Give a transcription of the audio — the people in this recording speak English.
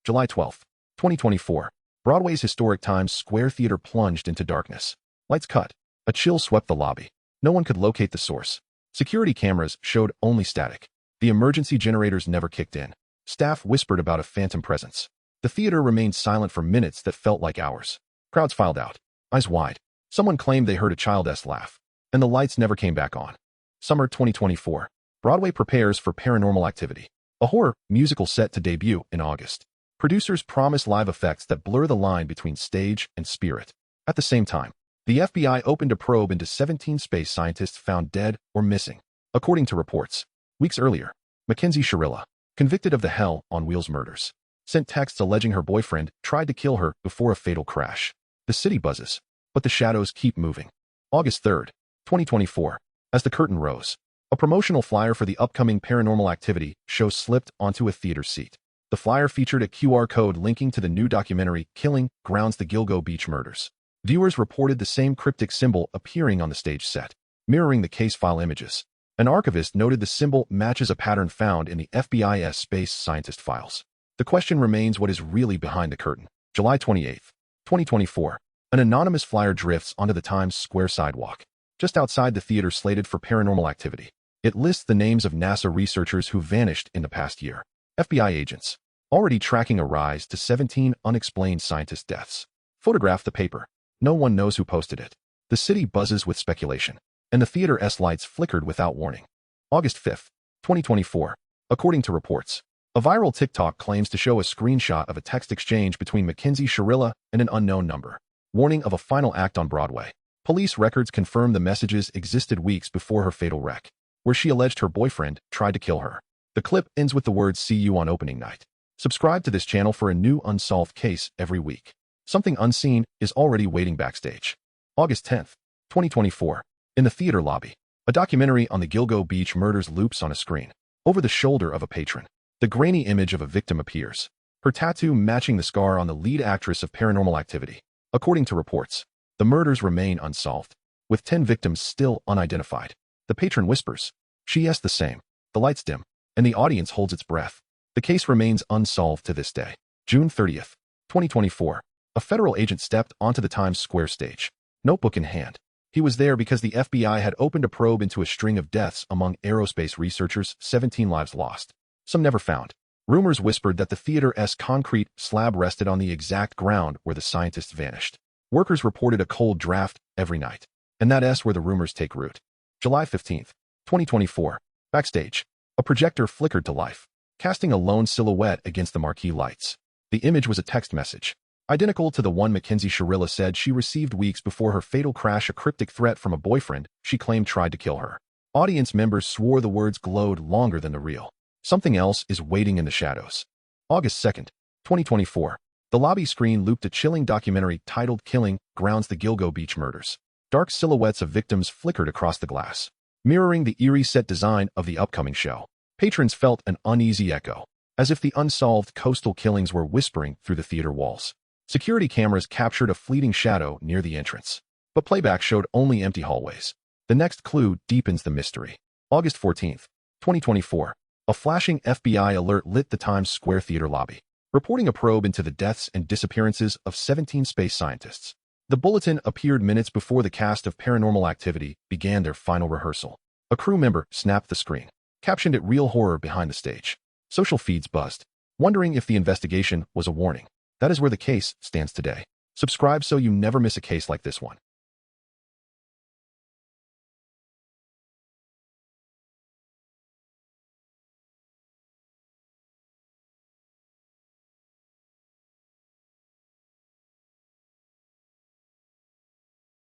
July 12, 2024. Broadway's historic Times Square Theater plunged into darkness. Lights cut. A chill swept the lobby. No one could locate the source. Security cameras showed only static. The emergency generators never kicked in. Staff whispered about a phantom presence. The theater remained silent for minutes that felt like hours. Crowds filed out, eyes wide. Someone claimed they heard a child's laugh, and the lights never came back on. Summer 2024. Broadway prepares for Paranormal Activity, a horror musical set to debut in August. Producers promise live effects that blur the line between stage and spirit. At the same time, the FBI opened a probe into 17 space scientists found dead or missing. According to reports, weeks earlier, Mackenzie Shirilla, convicted of the Hell on Wheels murders, sent texts alleging her boyfriend tried to kill her before a fatal crash. The city buzzes, but the shadows keep moving. August 3, 2024. As the curtain rose, a promotional flyer for the upcoming Paranormal Activity show slipped onto a theater seat. The flyer featured a QR code linking to the new documentary Killing Grounds the Gilgo Beach Murders. Viewers reported the same cryptic symbol appearing on the stage set, mirroring the case file images. An archivist noted the symbol matches a pattern found in the FBI's space scientist files. The question remains, what is really behind the curtain? July 28, 2024. An anonymous flyer drifts onto the Times Square sidewalk, just outside the theater slated for Paranormal Activity. It lists the names of NASA researchers who vanished in the past year. FBI agents, already tracking a rise to 17 unexplained scientist deaths. Photograph the paper. No one knows who posted it. The city buzzes with speculation, and the theater's lights flickered without warning. August 5, 2024. According to reports, a viral TikTok claims to show a screenshot of a text exchange between Mackenzie Shirilla and an unknown number, warning of a final act on Broadway. Police records confirm the messages existed weeks before her fatal wreck, where she alleged her boyfriend tried to kill her. The clip ends with the words, "See you on opening night." Subscribe to this channel for a new unsolved case every week. Something unseen is already waiting backstage. August 10, 2024. In the theater lobby, a documentary on the Gilgo Beach murders loops on a screen. Over the shoulder of a patron, the grainy image of a victim appears, her tattoo matching the scar on the lead actress of Paranormal Activity. According to reports, the murders remain unsolved, with 10 victims still unidentified. The patron whispers, "She asked the same." The lights dim, and the audience holds its breath. The case remains unsolved to this day. June 30, 2024. A federal agent stepped onto the Times Square stage, notebook in hand. He was there because the FBI had opened a probe into a string of deaths among aerospace researchers, 17 lives lost, some never found. Rumors whispered that the theater's concrete slab rested on the exact ground where the scientists vanished. Workers reported a cold draft every night, and that's where the rumors take root. July 15, 2024. Backstage, a projector flickered to life, casting a lone silhouette against the marquee lights. The image was a text message, identical to the one Mackenzie Shirilla said she received weeks before her fatal crash, a cryptic threat from a boyfriend she claimed tried to kill her. Audience members swore the words glowed longer than the real. Something else is waiting in the shadows. August 2, 2024. The lobby screen looped a chilling documentary titled Killing Grounds the Gilgo Beach Murders. Dark silhouettes of victims flickered across the glass, mirroring the eerie set design of the upcoming show. Patrons felt an uneasy echo, as if the unsolved coastal killings were whispering through the theater walls. Security cameras captured a fleeting shadow near the entrance, but playback showed only empty hallways. The next clue deepens the mystery. August 14, 2024. A flashing FBI alert lit the Times Square theater lobby, reporting a probe into the deaths and disappearances of 17 space scientists. The bulletin appeared minutes before the cast of Paranormal Activity began their final rehearsal. A crew member snapped the screen, captioned it "Real Horror Behind the Stage." Social feeds buzzed, wondering if the investigation was a warning. That is where the case stands today. Subscribe so you never miss a case like this one.